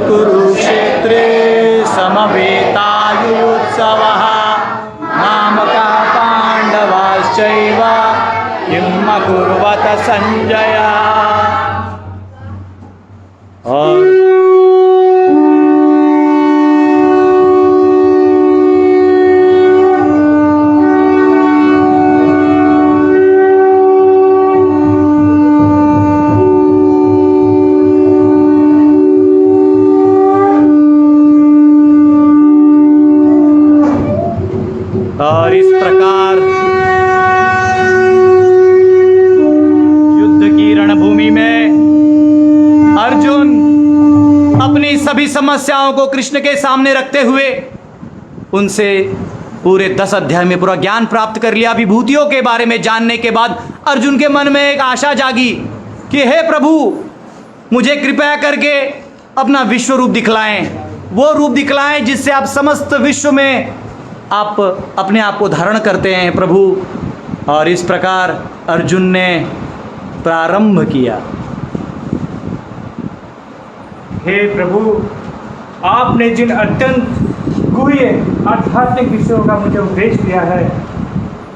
कुरुक्षेत्रे समवेतायुत्सवः मामकः पाण्डवाश्चैव किम् अकुर्वत संजय। और इस प्रकार युद्ध की रणभूमि में अर्जुन अपनी सभी समस्याओं को कृष्ण के सामने रखते हुए उनसे पूरे 10 अध्याय में पूरा ज्ञान प्राप्त कर लिया। विभूतियों के बारे में जानने के बाद अर्जुन के मन में एक आशा जागी कि हे प्रभु, मुझे कृपया करके अपना विश्व रूप दिखलाएं, वो रूप दिखलाएं जिससे आप समस्त विश्व में आप अपने आप को धारण करते हैं प्रभु। और इस प्रकार अर्जुन ने प्रारंभ किया। हे प्रभु, आपने जिन अत्यंत गुह्य आध्यात्मिक विषयों का मुझे उपदेश दिया है,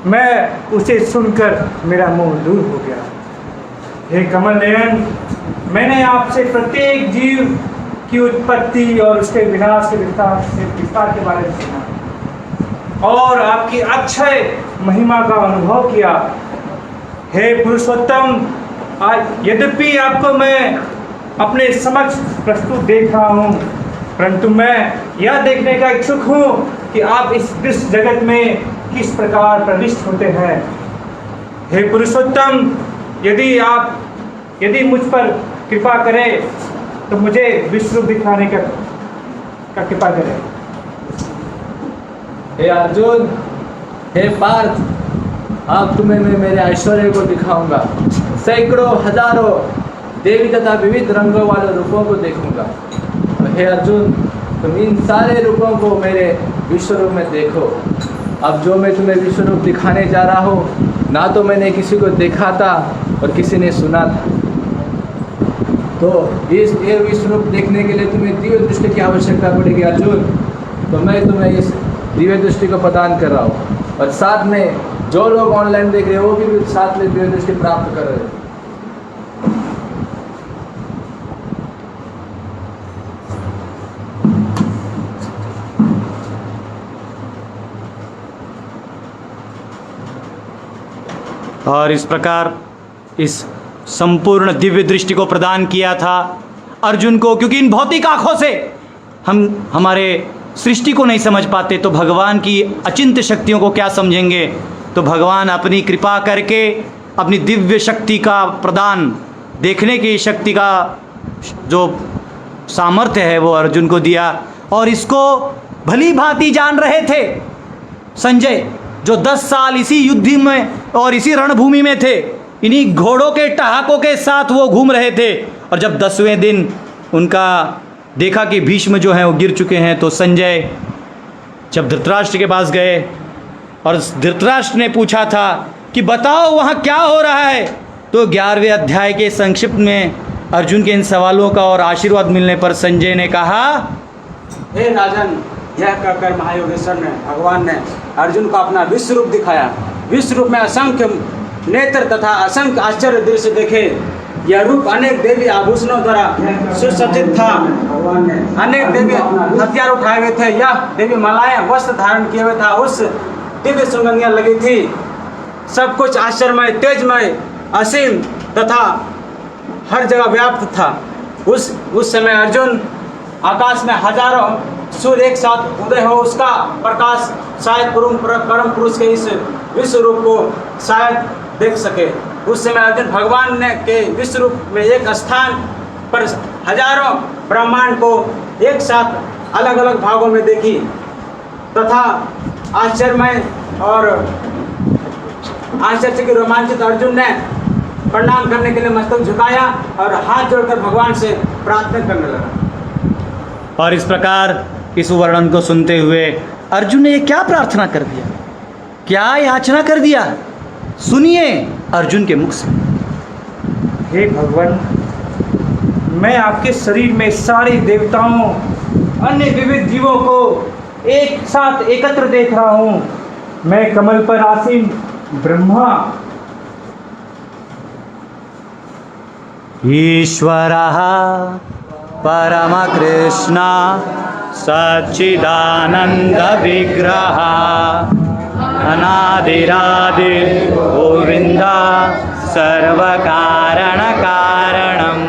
मैं उसे सुनकर मेरा मोह दूर हो गया। हे कमल नयन, मैंने आपसे प्रत्येक जीव की उत्पत्ति और उसके विनाश के विस्तार के बारे में सुना और आपकी अक्षय महिमा का अनुभव किया। हे पुरुषोत्तम, आज यद्यपि आपको मैं अपने समक्ष प्रस्तुत देख रहा हूँ, परंतु मैं यह देखने का इच्छुक हूँ कि आप इस विश्व जगत में किस प्रकार प्रविष्ट होते हैं। हे पुरुषोत्तम, यदि मुझ पर कृपा करें तो मुझे विश्व रूप दिखाने का कृपा करें। हे अर्जुन, हे पार्थ, अब तुम्हें मैं मेरे ऐश्वर्य को दिखाऊंगा। सैकड़ों हजारों देवी तथा विविध रंगों वाले रूपों को देखूंगा। हे अर्जुन, तुम इन सारे रूपों को मेरे विश्व रूप में देखो। अब जो मैं तुम्हें विश्व रूप दिखाने जा रहा हूँ, ना तो मैंने किसी को देखा था और किसी ने सुना था। तो इस ये विश्व रूप देखने के लिए तुम्हें दिव्य दृष्टि की आवश्यकता पड़ेगी अर्जुन। तो मैं तुम्हें इस दिव्य दृष्टि को प्रदान कर रहा हूँ, और साथ में जो लोग ऑनलाइन देख रहे हैं वो भी साथ में दिव्य दृष्टि प्राप्त कर रहे हैं। और इस प्रकार इस संपूर्ण दिव्य दृष्टि को प्रदान किया था अर्जुन को, क्योंकि इन भौतिक आंखों से हम हमारे सृष्टि को नहीं समझ पाते तो भगवान की अचिंत्य शक्तियों को क्या समझेंगे। तो भगवान अपनी कृपा करके अपनी दिव्य शक्ति का प्रदान, देखने की शक्ति का जो सामर्थ्य है वो अर्जुन को दिया। और इसको भली भांति जान रहे थे संजय, जो 10 साल इसी युद्ध में और इसी रणभूमि में थे, इन्हीं घोड़ों के टहाकों के साथ वो घूम रहे थे। और जब 10वें दिन उनका देखा कि भीष्म जो हैं वो गिर चुके हैं, तो संजय जब धृतराष्ट्र के पास गए और धृतराष्ट्र ने पूछा था कि बताओ वहाँ क्या हो रहा है, तो 11वें अध्याय के संक्षिप्त में अर्जुन के इन सवालों का और आशीर्वाद मिलने पर संजय ने कहा, हे राजन, यह कहकर महायोगेश्वर ने, भगवान ने अर्जुन को अपना विश्व रूप दिखाया। विश्व रूप में असंख्य नेत्र तथा असंख्य आश्चर्य दृश्य देखे। यह रूप अनेक देवी आभूषणों द्वारा सुसज्जित था। अनेक देवी हथियार उठाए हुए थे। यह देवी मलाएं वस्त्र धारण किए हुए था। उस दिव्य सुगंधियाँ लगी थी। सब कुछ आश्चर्यमय, तेजमय, असीम तथा हर जगह व्याप्त था। उस समय अर्जुन आकाश में हजारों सूर्य एक साथ उदय हो उसका प्रकाश शायद परम पुरुष के इस विश्व रूप को शायद देख सके। उस समय अर्जुन भगवान ने के विश्व रूप में एक स्थान पर हजारों ब्रह्मांड को एक साथ अलग अलग भागों में देखी तथा आश्चर्यमय और आश्चर्य के रोमांचित अर्जुन ने प्रणाम करने के लिए मस्तक झुकाया और हाथ जोड़कर भगवान से प्रार्थना करने लगा। और इस प्रकार इस वर्णन को सुनते हुए अर्जुन ने ये क्या प्रार्थना कर दिया, क्या याचना कर दिया, सुनिए अर्जुन के मुख से। हे भगवान, मैं आपके शरीर में सारे देवताओं अन्य विविध जीवों को एक साथ एकत्र देख रहा हूँ। मैं कमल पर आसीन ब्रह्मा, ईश्वरः परमकृष्ण सच्चिदानन्दविग्रहः अनादिरादिर् गोविन्दः सर्वकारणकारणम्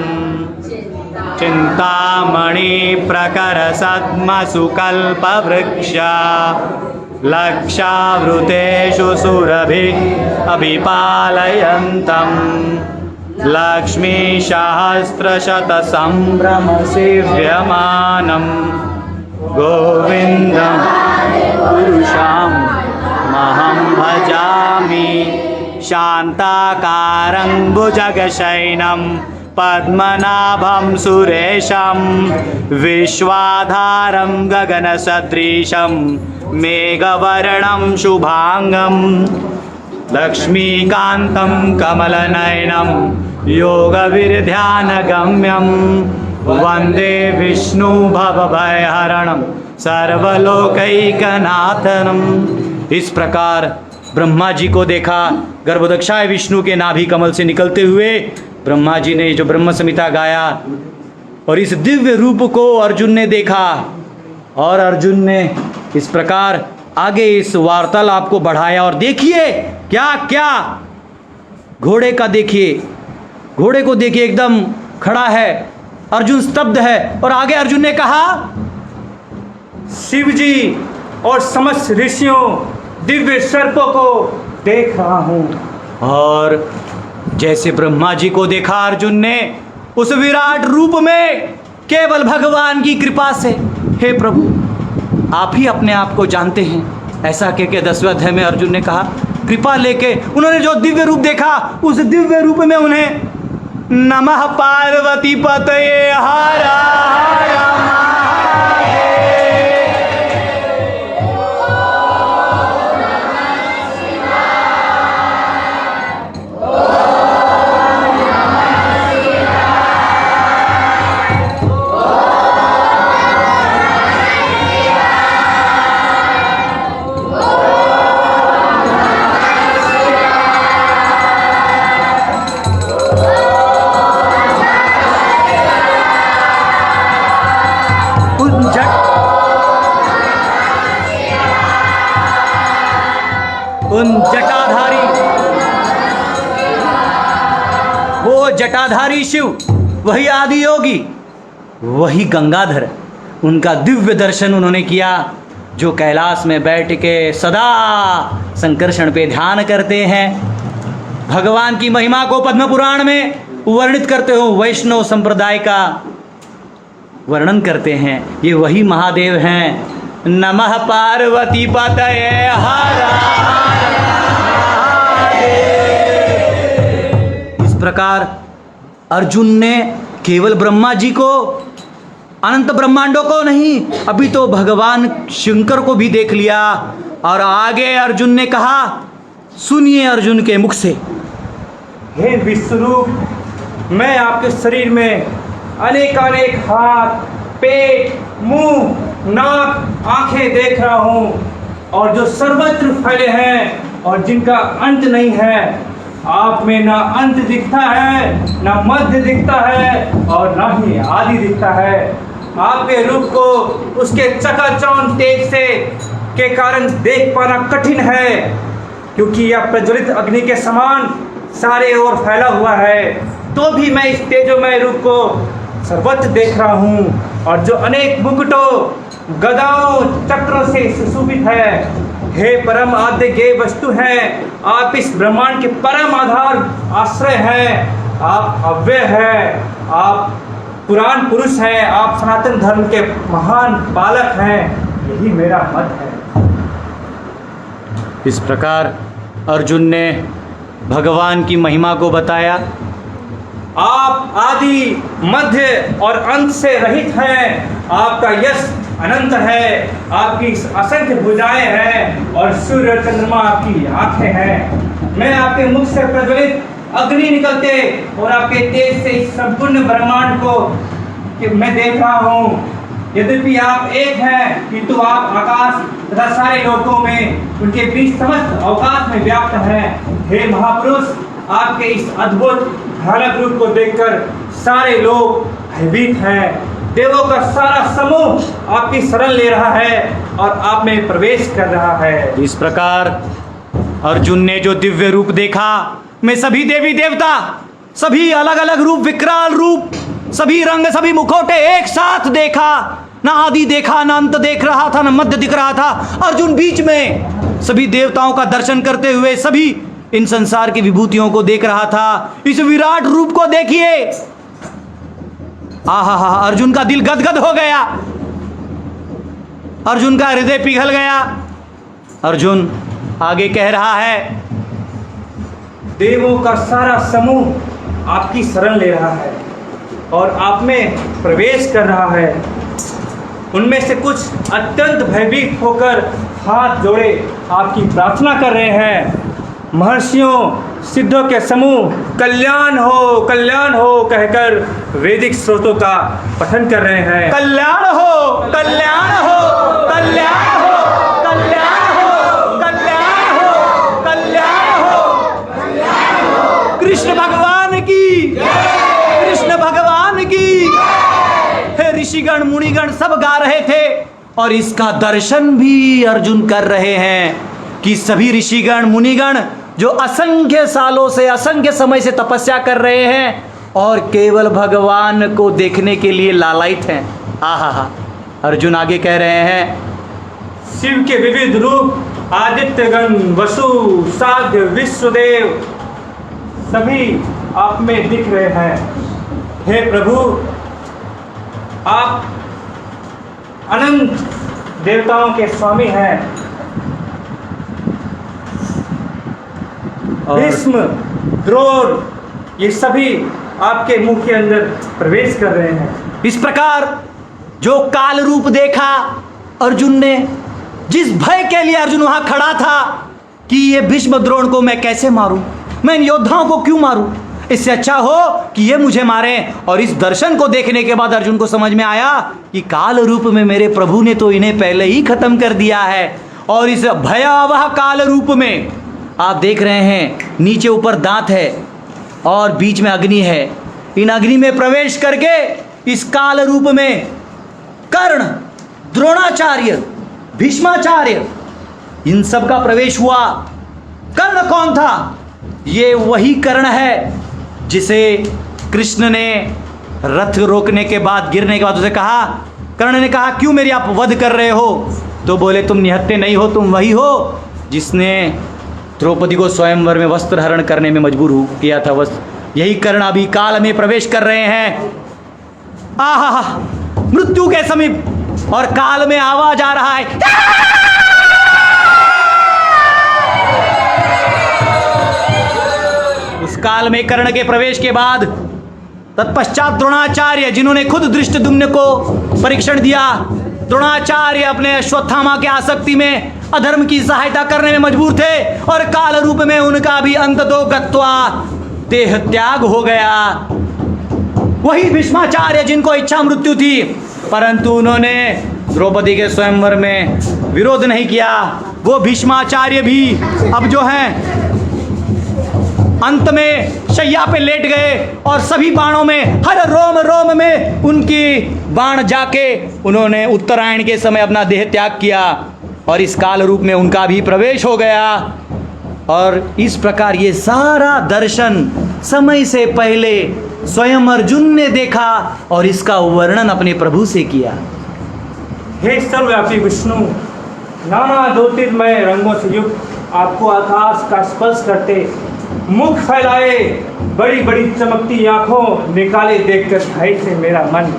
चिन्तामणिप्रकरसद्मसुकल्पवृक्ष लक्षावृतेषु सुरभिः अभिपालयन्तम् लक्ष्मीसहस्रशतसम्भ्रमसेव्यमानं गोविन्दं पुरुषं महं भजामि। शान्ताकारं भुजगशयनं पद्मनाभं सुरेशं विश्वाधारं गगनसदृशं मेघवर्णं शुभांगं लक्ष्मीकान्तं कमलनयनं योगविर्ध्यानगम्यं वन्दे विष्णु भवभयहरणं सर्वलोकैकनाथनम्। इस प्रकार ब्रह्मा जी को देखा, गर्भोदक्षाय विष्णु के नाभि कमल से निकलते हुए ब्रह्मा जी ने जो ब्रह्म संहिता गाया और इस दिव्य रूप को अर्जुन ने देखा और अर्जुन ने इस प्रकार आगे इस वार्तालाप को बढ़ाया। और देखिए क्या क्या घोड़े का, देखिए घोड़े को देखिए एकदम खड़ा है, अर्जुन स्तब्ध है। और आगे अर्जुन ने कहा, शिव जी और समस्त ऋषियों दिव्य सर्पों को देख रहा हूँ। और जैसे ब्रह्मा जी को देखा अर्जुन ने उस विराट रूप में, केवल भगवान की कृपा से, हे प्रभु आप ही अपने आप को जानते हैं, ऐसा कह के 10वें अध्याय में अर्जुन ने कहा। कृपा लेके उन्होंने जो दिव्य रूप देखा, उस दिव्य रूप में उन्हें नमः पार्वती पतये हर हर जटाधारी शिव, वही आदि योगी, वही गंगाधर, उनका दिव्य दर्शन उन्होंने किया, जो कैलाश में बैठ के सदा संकर्षण पे ध्यान करते हैं। भगवान की महिमा को पद्म पुराण में वर्णित करते हो, वैष्णव संप्रदाय का वर्णन करते हैं, ये वही महादेव हैं। नमः पार्वती पतये हर हर महादेव। इस प्रकार अर्जुन ने केवल ब्रह्मा जी को, अनंत ब्रह्मांडों को नहीं, अभी तो भगवान शंकर को भी देख लिया। और आगे अर्जुन ने कहा, सुनिए अर्जुन के मुख से, हे विश्वरूप, मैं आपके शरीर में अनेकानेक हाथ, पेट, मुंह, नाक, आंखें देख रहा हूँ, और जो सर्वत्र फैले हैं और जिनका अंत नहीं है। आप में ना अंत दिखता है, ना मध्य दिखता है, और ना ही आदि दिखता है। आपके रूप को उसके चकाचौंध तेज से के कारण देख पाना कठिन है, क्योंकि यह प्रज्वलित अग्नि के समान सारे ओर फैला हुआ है। तो भी मैं इस तेजोमय रूप को सर्वत्र देख रहा हूँ, और जो अनेक मुकुटों, गदाओं, चक्रों से सुशोभित है। हे परम आद्य गेय वस्तु हैं, आप इस ब्रह्मांड के परम आधार आश्रय हैं, आप अव्यय हैं, आप पुराण पुरुष हैं, आप सनातन धर्म के महान पालक हैं। यही मेरा मत है। इस प्रकार अर्जुन ने भगवान की महिमा को बताया। आप आदि, मध्य और अंत से रहित हैं। आपका यश अनंत है, आपकी असंख्य भुजाएं हैं, और सूर्य और चंद्रमा आपकी आंखें हैं। मैं आपके मुख से प्रज्वलित अग्नि निकलते और आपके तेज से इस संपूर्ण ब्रह्मांड को कि मैं देख रहा हूँ। यद्यपि आप एक हैं, किंतु आप आकाश तथा सारे लोकों में उनके बीच समस्त अवकाश में व्याप्त हैं। हे महापुरुष, आपके इस अद्भुत भयानक रूप को देखकर सारे लोग भयभीत हैं। देवों का सारा समूह आपकी शरण ले रहा है और आप में प्रवेश कर रहा है। इस प्रकार अर्जुन ने जो दिव्य रूप देखा, मैं सभी देवी देवता, सभी अलग अलग रूप, विकराल रूप, सभी रंग, सभी मुखौटे एक साथ देखा। ना आदि देखा, ना अंत देख रहा था, ना मध्य दिख रहा था। अर्जुन बीच में सभी देवताओं का दर्शन करते हुए सभी इन संसार की विभूतियों को देख रहा था। इस विराट रूप को देखिए। आहा हा, अर्जुन का दिल गदगद हो गया, अर्जुन का हृदय पिघल गया। अर्जुन आगे कह रहा है, देवों का सारा समूह आपकी शरण ले रहा है और आप में प्रवेश कर रहा है। उनमें से कुछ अत्यंत भयभीत होकर हाथ जोड़े आपकी प्रार्थना कर रहे हैं। महर्षियों, सिद्धों के समूह कल्याण हो कहकर वैदिक स्रोतों का पठन कर रहे हैं। कल्याण हो, कल्याण हो, कल्याण हो, कल्याण हो, कल्याण हो, कल्याण हो। कृष्ण भगवान की, कृष्ण भगवान की। हे ऋषिगण, मुनिगण सब गा रहे थे और इसका दर्शन भी अर्जुन कर रहे हैं कि सभी ऋषिगण, मुनिगण जो असंख्य सालों से, असंख्य समय से तपस्या कर रहे हैं और केवल भगवान को देखने के लिए लालायित हैं। आहा, अर्जुन आगे कह रहे हैं, शिव के विविध रूप, आदित्यगण, वसु, साध्य, विश्वदेव सभी आप में दिख रहे हैं। हे प्रभु, आप अनंत देवताओं के स्वामी हैं। भीष्म, द्रोण, ये सभी आपके मुख के अंदर प्रवेश कर रहे हैं। इस प्रकार जो काल रूप देखा अर्जुन ने, जिस भय के लिए अर्जुन वहां खड़ा था कि ये भीष्म द्रोण को मैं कैसे मारूं, मैं इन योद्धाओं को क्यों मारूं, इससे अच्छा हो कि ये मुझे मारें। और इस दर्शन को देखने के बाद अर्जुन को समझ में आया कि काल रूप में मेरे प्रभु ने तो इन्हें पहले ही खत्म कर दिया है। और इस भयावह काल रूप में आप देख रहे हैं, नीचे ऊपर दांत है और बीच में अग्नि है। इन अग्नि में प्रवेश करके इस काल रूप में कर्ण, द्रोणाचार्य, भीष्माचार्य, इन सब का प्रवेश हुआ। कर्ण कौन था? ये वही कर्ण है जिसे कृष्ण ने रथ रोकने के बाद, गिरने के बाद उसे कहा, कर्ण ने कहा क्यों मेरी आप वध कर रहे हो? तो बोले तुम निहत्थे नहीं हो, तुम वही हो जिसने द्रौपदी को स्वयंवर में वस्त्र हरण करने में मजबूर किया था। यही कर्ण अभी काल में प्रवेश कर रहे हैं। आहा, मृत्यु के समीप और काल में आवाज आ रहा है। उस काल में कर्ण के प्रवेश के बाद तत्पश्चात द्रोणाचार्य, जिन्होंने खुद धृष्टद्युम्न को परीक्षण दिया, द्रोणाचार्य अपने अश्वत्थामा के आसक्ति में अधर्म की सहायता करने में मजबूर थे और काल रूप में उनका भी अंततो गत्वा देह त्याग हो गया। वही भीष्माचार्य जिनको इच्छा मृत्यु थी, परंतु उन्होंने द्रौपदी के स्वयंवर में विरोध नहीं किया। वो भीष्माचार्य भी अब जो हैं अंत में शैया पे लेट गए और सभी बाणों में, हर रोम रोम में उनकी बाण जाके उन्होंने उत्तरायण के समय अपना देह त्याग किया और इस काल रूप में उनका भी प्रवेश हो गया। और इस प्रकार ये सारा दर्शन समय से पहले स्वयं अर्जुन ने देखा और इसका वर्णन अपने प्रभु से किया। हे सर्वव्यापी विष्णु, नाना ज्योतिर्मय रंगों से युक्त आपको आकाश का स्पर्श करते, मुख फैलाए, बड़ी बड़ी चमकती आंखों निकाले देखकर भय से मेरा मन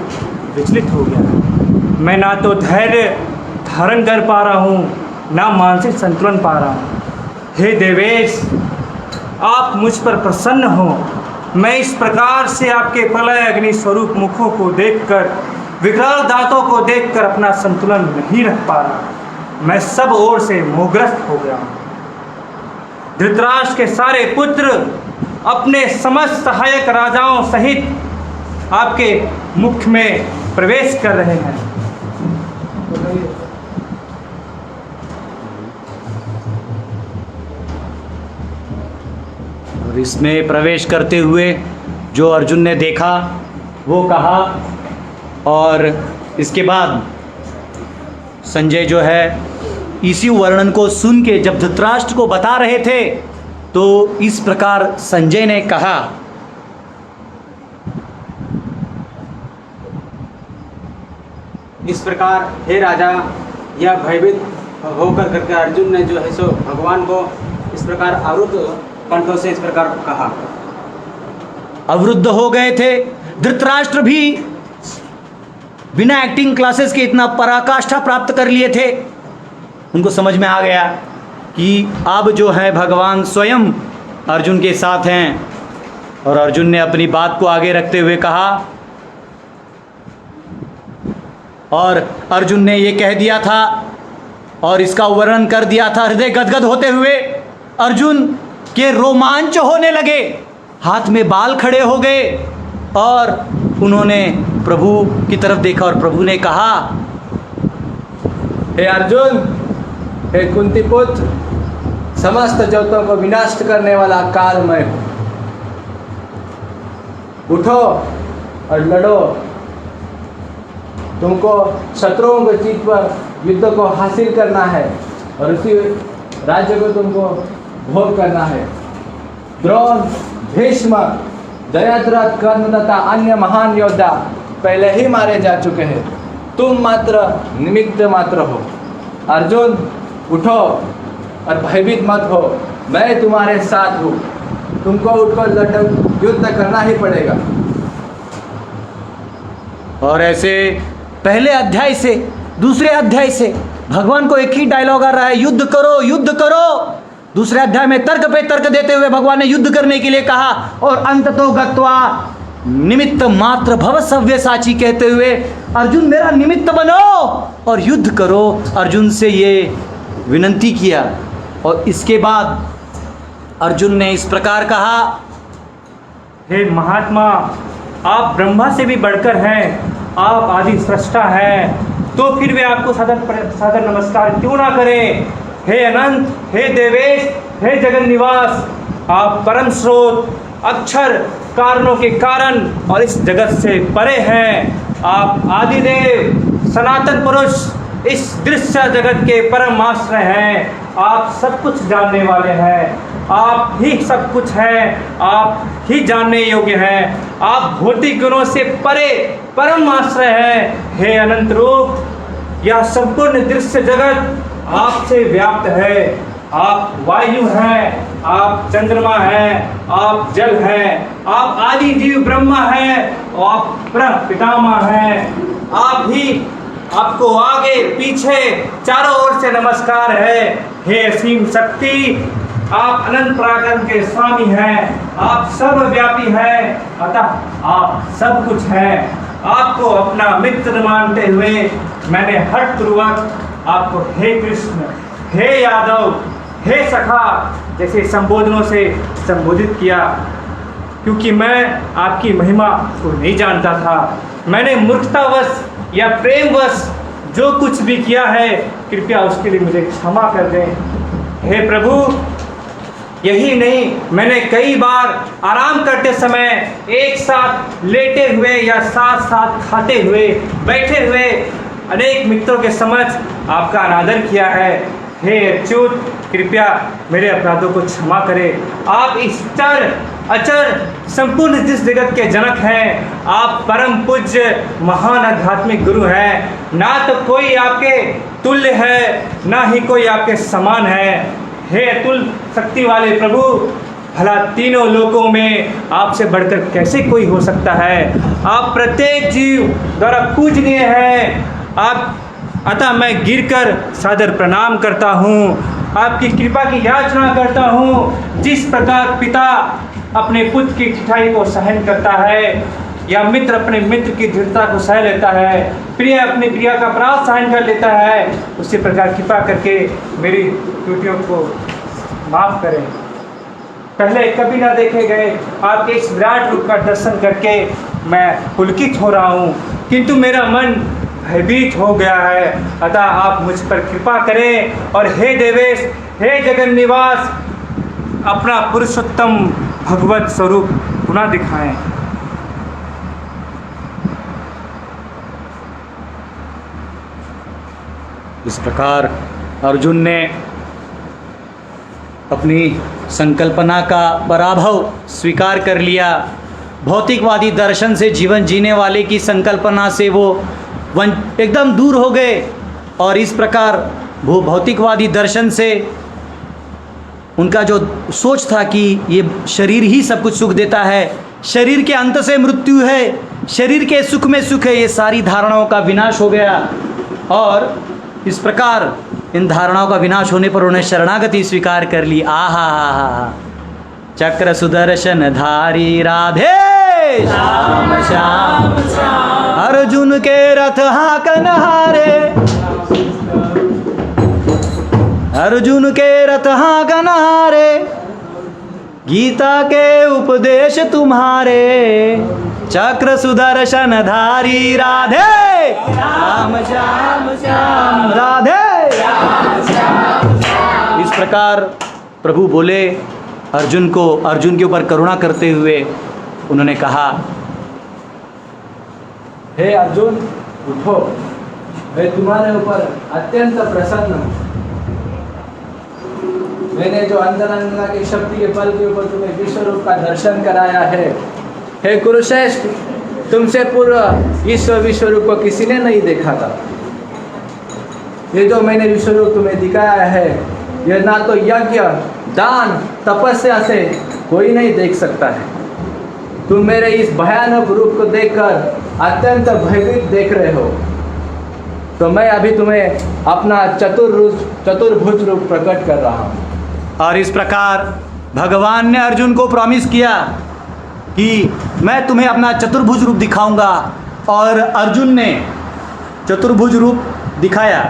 विचलित हो गया। मैं ना तो धैर्य धारण कर पा रहा हूँ, ना मानसिक संतुलन पा रहा हूँ। हे देवेश, आप मुझ पर प्रसन्न हो। मैं इस प्रकार से आपके प्रलय अग्नि स्वरूप मुखों को देखकर, विकराल दांतों को देखकर अपना संतुलन नहीं रख पा रहा। मैं सब ओर से मोहग्रस्त हो गया हूँ। धृतराष्ट्र के सारे पुत्र अपने समस्त सहायक राजाओं सहित आपके मुख में प्रवेश कर रहे हैं। और इसमें प्रवेश करते हुए जो अर्जुन ने देखा वो कहा, और इसके बाद संजय जो है इसी वर्णन को सुन के जब धृतराष्ट्र को बता रहे थे तो इस प्रकार संजय ने कहा, इस प्रकार हे राजा, यह भयभीत होकर करके अर्जुन ने जो है सो भगवान को इस प्रकार अवरुद्ध कंठों से इस प्रकार कहा। अवरुद्ध हो गए थे। धृतराष्ट्र भी बिना एक्टिंग क्लासेस के इतना पराकाष्ठा प्राप्त कर लिए थे। उनको समझ में आ गया कि अब जो है भगवान स्वयं अर्जुन के साथ हैं। और अर्जुन ने अपनी बात को आगे रखते हुए कहा, और अर्जुन ने ये कह दिया था और इसका वर्णन कर दिया था। हृदय गदगद होते हुए अर्जुन के रोमांच होने लगे, हाथ में बाल खड़े हो गए और उन्होंने प्रभु की तरफ देखा और प्रभु ने कहा, हे अर्जुन, हे कुंती पुत्र, समस्त जगतों को विनाश करने वाला काल मैं हूँ। उठो और लड़ो। तुमको शत्रुओं को जीत पर युद्ध को हासिल करना है और उसी राज्य को तुमको भोग करना है। द्रोण, भीष्म, जयद्रथ, कर्ण तथा अन्य महान योद्धा पहले ही मारे जा चुके हैं। तुम मात्र निमित्त मात्र हो। अर्जुन, उठो और भयभीत मत हो। मैं तुम्हारे साथ हूँ। तुमको उठकर युद्ध करना ही पड़ेगा। और ऐसे पहले अध्याय से दूसरे अध्याय से भगवान को एक ही डायलॉग आ रहा है, युद्ध करो, युद्ध करो। दूसरे अध्याय में तर्क पे तर्क देते हुए भगवान ने युद्ध करने के लिए कहा, और अंततो गत्वा निमित्त मात्र भव सव्यसाची कहते हुए अर्जुन मेरा निमित्त बनो और युद्ध करो, अर्जुन से ये विनंती किया। और इसके बाद अर्जुन ने इस प्रकार कहा, हे महात्मा, आप ब्रह्मा से भी बढ़कर हैं, आप आदि सृष्टा हैं, तो फिर वे आपको सादर नमस्कार क्यों ना करें। हे अनंत, हे देवेश, हे जगन निवास, आप परम स्रोत, अक्षर, कारणों के कारण और इस जगत से परे हैं। आप आदिदेव, सनातन पुरुष, इस दृश्य जगत के परम आश्रय हैं। आप सब कुछ जानने वाले हैं, आप ही सब कुछ हैं, आप ही जानने योग्य हैं। आप भौतिक गुणों से परे परम आश्रय हैं। हे अनंत रूप, यह संपूर्ण दृश्य जगत आपसे व्याप्त है। आप वायु हैं, आप चंद्रमा हैं, आप जल हैं, आप आदि जीव ब्रह्मा हैं, और आप पितामह हैं। आप ही, आपको आगे पीछे चारों ओर से नमस्कार है। हे असीम शक्ति, आप अनंत पराक्रम के स्वामी हैं, आप सर्वव्यापी हैं, अतः आप सब कुछ हैं। आपको अपना मित्र मानते हुए मैंने हठपूर्वक आपको हे कृष्ण, हे यादव, हे सखा जैसे संबोधनों से संबोधित किया, क्योंकि मैं आपकी महिमा को नहीं जानता था। मैंने मूर्खतावश या प्रेमवश जो कुछ भी किया है, कृपया उसके लिए मुझे क्षमा कर दें। हे प्रभु, यही नहीं, मैंने कई बार आराम करते समय एक साथ लेटे हुए या साथ साथ खाते हुए, बैठे हुए अनेक मित्रों के समक्ष आपका अनादर किया है। हे अच्युत, कृपया मेरे अपराधों को क्षमा करें। आप इस चर अचर संपूर्ण जिस जगत के जनक हैं, आप परम पूज्य महान आध्यात्मिक गुरु हैं। ना तो कोई आपके तुल्य है, ना ही कोई आपके समान है। हे अतुल शक्ति वाले प्रभु, भला तीनों लोकों में आपसे बढ़कर कैसे कोई हो सकता है। आप प्रत्येक जीव द्वारा पूजनीय हैं। आप, अतः मैं गिरकर सादर प्रणाम करता हूँ, आपकी कृपा की याचना करता हूँ। जिस प्रकार पिता अपने पुत्र की ठिठाई को सहन करता है, या मित्र अपने मित्र की दृढ़ता को सह लेता है, प्रिय अपनी प्रिया का अपराध सहन कर लेता है, उसी प्रकार कृपा करके मेरी त्रुटियों को माफ़ करें। पहले कभी ना देखे गए आपके इस विराट रूप का दर्शन करके मैं पुलकित हो रहा हूँ, किंतु मेरा मन भयभीत हो गया है। अतः आप मुझ पर कृपा करें और हे देवेश, हे जगन निवास, अपना पुरुषोत्तम भगवत स्वरूप पुनः दिखाएं। इस प्रकार अर्जुन ने अपनी संकल्पना का पराभव स्वीकार कर लिया। भौतिकवादी दर्शन से जीवन जीने वाले की संकल्पना से वो एकदम दूर हो गए और इस प्रकार वो भौतिकवादी दर्शन से उनका जो सोच था कि ये शरीर ही सब कुछ सुख देता है, शरीर के अंत से मृत्यु है, शरीर के सुख में सुख है, ये सारी धारणाओं का विनाश हो गया। और इस प्रकार इन धारणाओं का विनाश होने पर उन्हें शरणागति स्वीकार कर ली। आहा, चक्र सुदर्शन धारी राधे श्याम श्याम, अर्जुन के रथ हाकन हारे, अर्जुन के रथ हाकन हारे, गीता के उपदेश तुम्हारे, चक्र सुदर्शन धारी राधे श्याम श्याम श्याम, राधे। इस प्रकार प्रभु बोले अर्जुन को, अर्जुन के ऊपर करुणा करते हुए उन्होंने कहा, हे अर्जुन उठो, मैं तुम्हारे ऊपर अत्यंत प्रसन्न हूँ। मैंने जो अंतरंगा की शक्ति के बल के ऊपर तुम्हें विश्व रूप का दर्शन कराया है, हे कुरुश्रेष्ठ, तुमसे पूर्व इस विश्व रूप को किसी ने नहीं देखा था। ये जो मैंने विश्व रूप तुम्हें दिखाया है, यह ना तो यज्ञ, दान, तपस्या से कोई नहीं देख सकता है। तुम मेरे इस भयानक रूप को देखकर अत्यंत भयभीत देख रहे हो, तो मैं अभी तुम्हें अपना चतुर्भुज रूप प्रकट कर रहा हूँ। और इस प्रकार भगवान ने अर्जुन को प्रॉमिस किया कि मैं तुम्हें अपना चतुर्भुज रूप दिखाऊंगा। और अर्जुन ने चतुर्भुज रूप दिखाया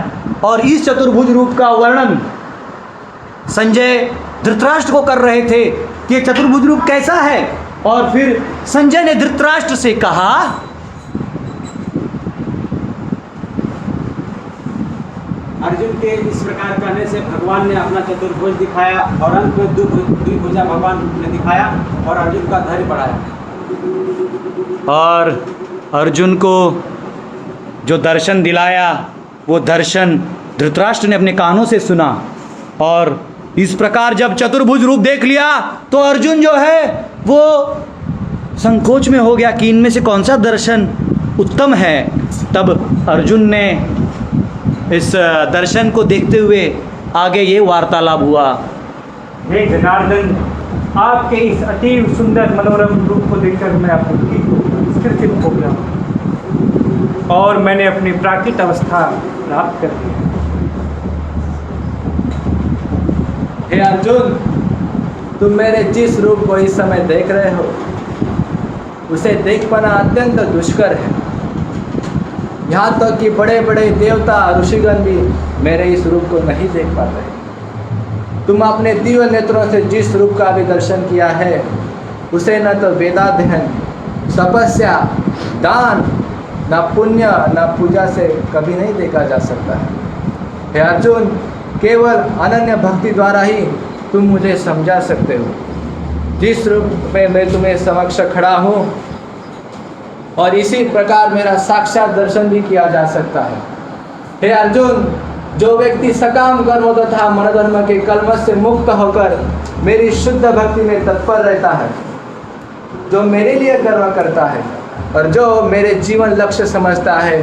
और इस चतुर्भुज रूप का वर्णन संजय धृतराष्ट्र को कर रहे थे कि चतुर्भुज रूप कैसा है। और फिर संजय ने धृतराष्ट्र से कहा, अर्जुन के इस प्रकार कहने से भगवान ने अपना चतुर्भुज दिखाया और अंत में द्विभुजा भगवान ने दिखाया और अर्जुन का धैर्य बढ़ाया। और अर्जुन को जो दर्शन दिलाया वो दर्शन धृतराष्ट्र ने अपने कानों से सुना। और इस प्रकार जब चतुर्भुज रूप देख लिया तो अर्जुन जो है वो संकोच में हो गया कि इनमें से कौन सा दर्शन उत्तम है। तब अर्जुन ने इस दर्शन को देखते हुए आगे ये वार्तालाप हुआ। हे जनार्दन, आपके इस अति सुंदर मनोरम रूप को देखकर मैं पुलकित हो गया और मैंने अपनी प्राकृत अवस्था प्राप्त कर ली। हे अर्जुन, तुम मेरे जिस रूप को इस समय देख रहे हो उसे देख पाना अत्यंत दुष्कर है। यहाँ तक कि बड़े बड़े देवता ऋषिगण भी मेरे इस रूप को नहीं देख पाते। तुम अपने दिव्य नेत्रों से जिस रूप का भी दर्शन किया है उसे न तो वेदाध्ययन, तपस्या, दान, न पुण्य, न पूजा से कभी नहीं देखा जा सकता है। हे अर्जुन, केवल अनन्य भक्ति द्वारा ही तुम मुझे समझा सकते हो। जिस रूप में मैं तुम्हें समक्ष खड़ा हूँ और इसी प्रकार मेरा साक्षात दर्शन भी किया जा सकता है। हे अर्जुन, जो व्यक्ति सकाम कर्म तथा मनोधर्म के कलमश से मुक्त होकर मेरी शुद्ध भक्ति में तत्पर रहता है, जो मेरे लिए कर्म करता है और जो मेरे जीवन लक्ष्य समझता है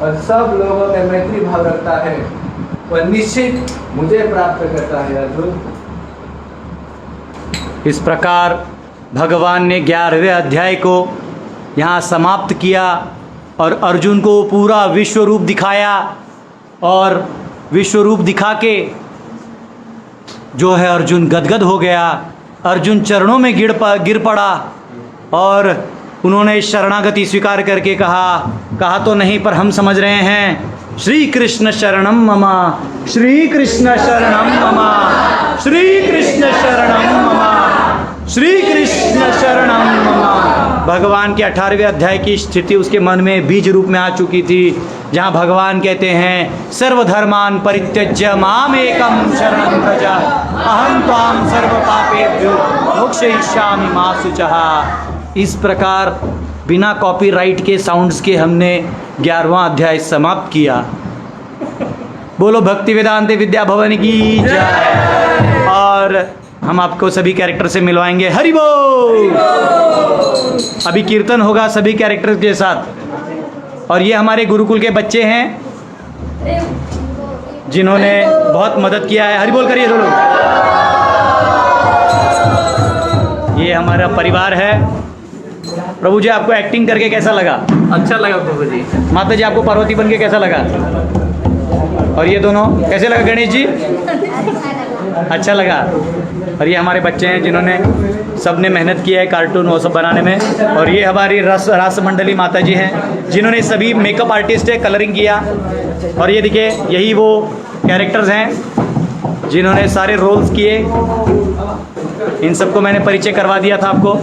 और सब लोगों में मैत्री भाव रखता है, वह निश्चित मुझे प्राप्त करता है। अर्जुन, इस प्रकार भगवान ने 11वें अध्याय को यहाँ समाप्त किया और अर्जुन को पूरा विश्व रूप दिखाया। और विश्व रूप दिखा के जो है अर्जुन गदगद हो गया। अर्जुन चरणों में गिर पड़ा और उन्होंने शरणागति स्वीकार करके कहा तो नहीं पर हम समझ रहे हैं। श्री कृष्ण शरणम ममा, श्री कृष्ण शरणम ममा, श्री कृष्ण शरणम ममा। श्री कृष्ण शरणम मम। भगवान के 18वें अध्याय की स्थिति उसके मन में बीज रूप में आ चुकी थी, जहाँ भगवान कहते हैं सर्वधर्मान परित्यज्य माम एकम शरणं व्रज अहम त्वाम सर्व पापेभ्यो मोक्षयिष्यामि मा शुचः। इस प्रकार बिना कॉपीराइट के साउंड्स के हमने 11वां अध्याय समाप्त किया। बोलो भक्ति वेदांत विद्या भवन की जय। और हम आपको सभी कैरेक्टर से मिलवाएंगे। हरि बोल। अभी कीर्तन होगा सभी कैरेक्टर्स के साथ। और ये हमारे गुरुकुल के बच्चे हैं जिन्होंने बहुत मदद किया है। हरि बोल करिए दो लोग। ये हमारा परिवार है। प्रभु जी आपको एक्टिंग करके कैसा लगा? अच्छा लगा प्रभु जी। माता जी आपको पार्वती बन के कैसा लगा? और ये दोनों कैसे लगा गणेश जी? अच्छा लगा। और ये हमारे बच्चे हैं जिन्होंने सबने मेहनत की है कार्टून वो सब बनाने में। और ये हमारी रास मंडली माता जी हैं जिन्होंने सभी मेकअप आर्टिस्ट है कलरिंग किया। और ये देखिए यही वो कैरेक्टर्स हैं जिन्होंने सारे रोल्स किए। इन सबको मैंने परिचय करवा दिया था आपको।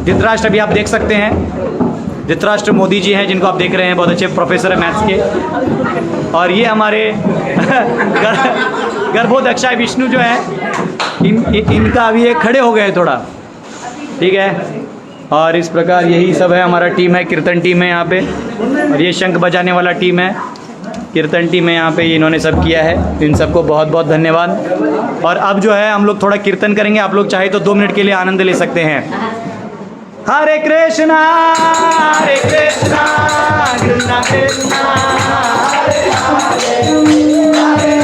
धृतराष्ट्र अभी आप देख सकते हैं। धृतराष्ट्र मोदी जी हैं जिनको आप देख रहे हैं, बहुत अच्छे प्रोफेसर है मैथ्स के। और ये हमारे गर्भोदक्षाय विष्णु जो है इनका अभी ये खड़े हो गए थोड़ा, ठीक है। और इस प्रकार यही सब है हमारा टीम है, कीर्तन टीम है यहाँ पे। और ये शंख बजाने वाला टीम है, कीर्तन टीम है यहाँ पे, इन्होंने सब किया है। इन सबको बहुत बहुत धन्यवाद। और अब जो है हम लोग थोड़ा कीर्तन करेंगे। आप लोग चाहे तो 2 मिनट के लिए आनंद ले सकते हैं। हरे कृष्णा कृष्णा कृष्णा हरे हरे हरे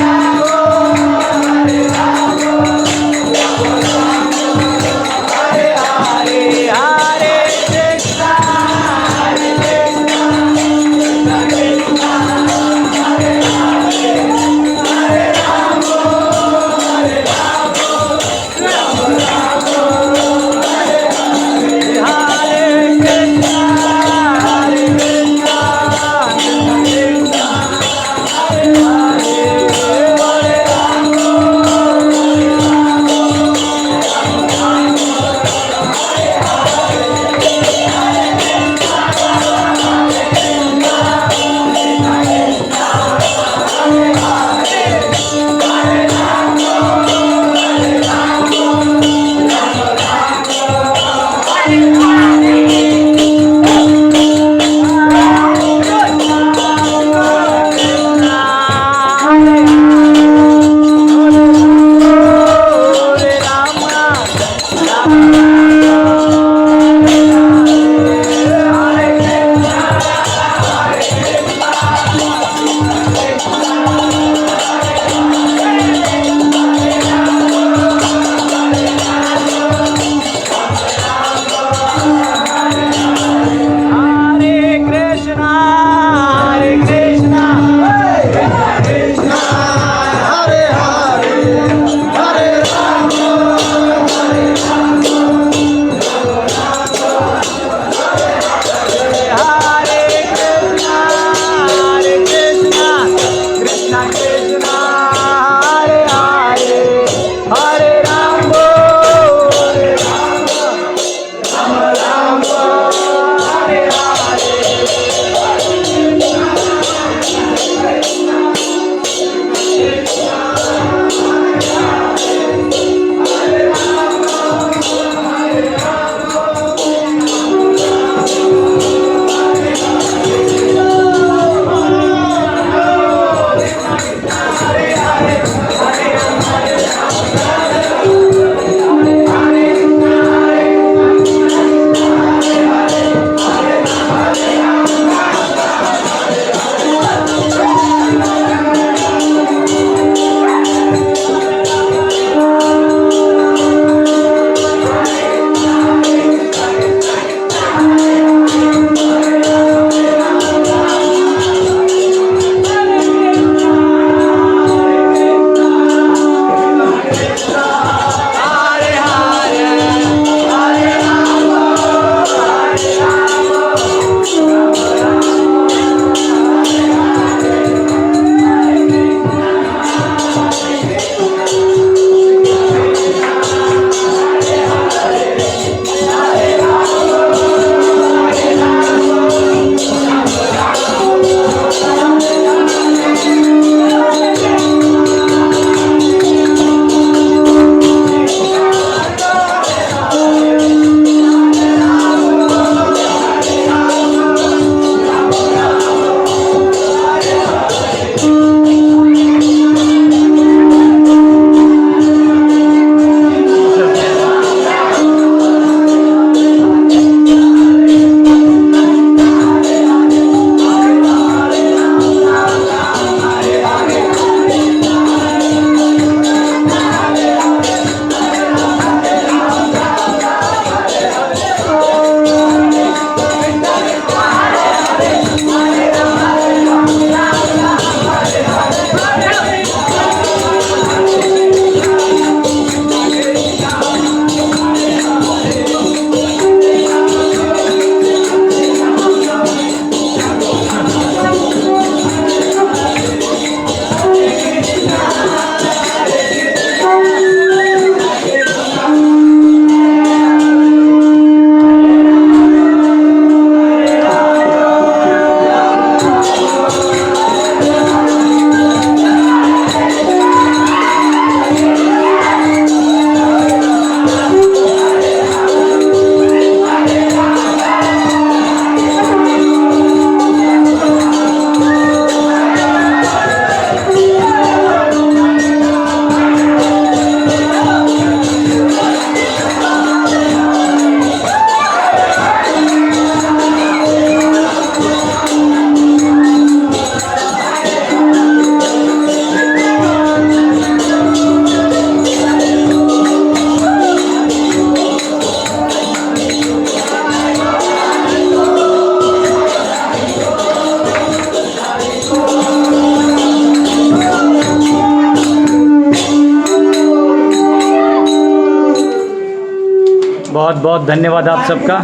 बहुत बहुत धन्यवाद आप सबका,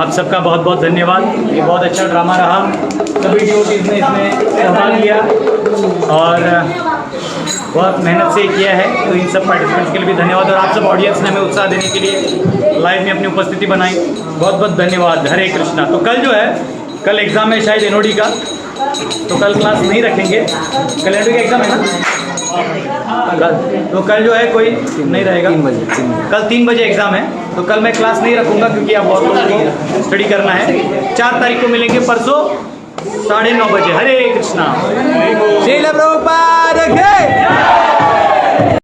आप सबका बहुत बहुत धन्यवाद। ये बहुत अच्छा ड्रामा रहा, सभी डिवोटीज़ ने इसमें सहभाग लिया और बहुत मेहनत से किया है, तो इन सब पार्टिसिपेंट्स के लिए भी धन्यवाद। और आप सब ऑडियंस ने हमें उत्साह देने के लिए लाइव में अपनी उपस्थिति बनाई, बहुत बहुत धन्यवाद। हरे कृष्णा। तो कल जो है, कल एग्ज़ाम है शायद एनओडी का, तो कल क्लास नहीं रखेंगे। कल एनओडी का एग्ज़ाम है ना कल, तो कल जो है कोई नहीं रहेगा। 3 बजे कल 3 बजे एग्ज़ाम है, तो कल मैं क्लास नहीं रखूँगा क्योंकि आप बहुत लोगों को स्टडी करना है। 4 तारीख को मिलेंगे, परसों 9:30 बजे। हरे कृष्णा। श्रील प्रभुपाद की